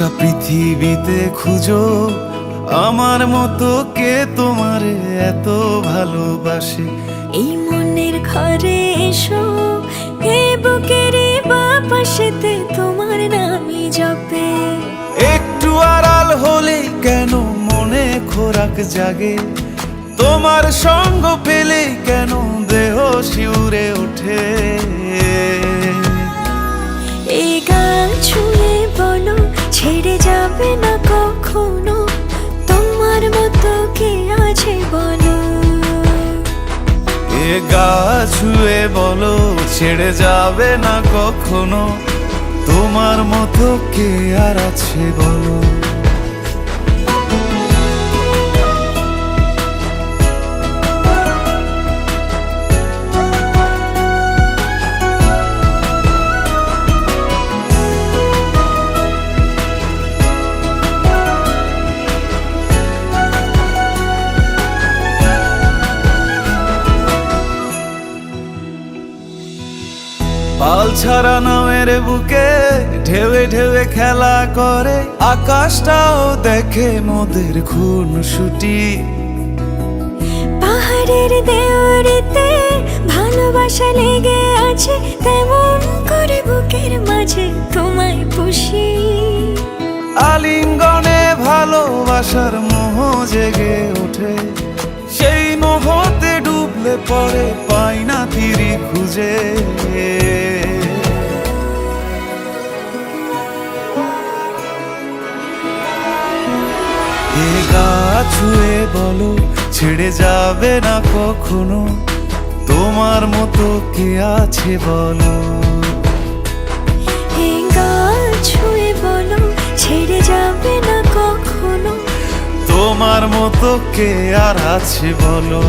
গোটা পৃথিবীতে খুঁজো আমার মতো কে তোমারে এত ভালোবাসে। এই মনের ঘরে এসো, এই বুকের বাপাশেতে তোমার নামই জপে। একটু আড়াল হলেই কেন মনে খোরাক জাগে, তোমার সঙ্গ পেলেই কেন দেহ শিউরে ওঠে। এই গান ছুঁয়ে বলো ছেড়ে যাবে না কখনো, তোমার মতো কে আছে বলো। এ গা ছুঁয়ে বলো ছেড়ে যাবে না কখনো, তোমার মতো কে আর আছে বলো। পাল ছাড়া নামের বুকে ঢেউে ঢেউে খেলা করে, আকাশটাও দেখে মোদের খুনসুটি। পাহাড়ের দেওয়ারিতে ভালোবাসা লেগে আছে, তেমন করে বুকের মাঝে তোমায় পুষি। আলিঙ্গনে ভালোবাসার মোহ জেগে ওঠে, সেই মোহতে ডুবলে পরে পাই না তীরি খুঁজে। এ গা ছুঁয়ে বলো ছেড়ে যাবে না কখনো, তোমার মতো কে আছে বলো। এই গান ছুঁয়ে বলো ছেড়ে যাবে না কখনো, তোমার মতো কে আর আছে বলো।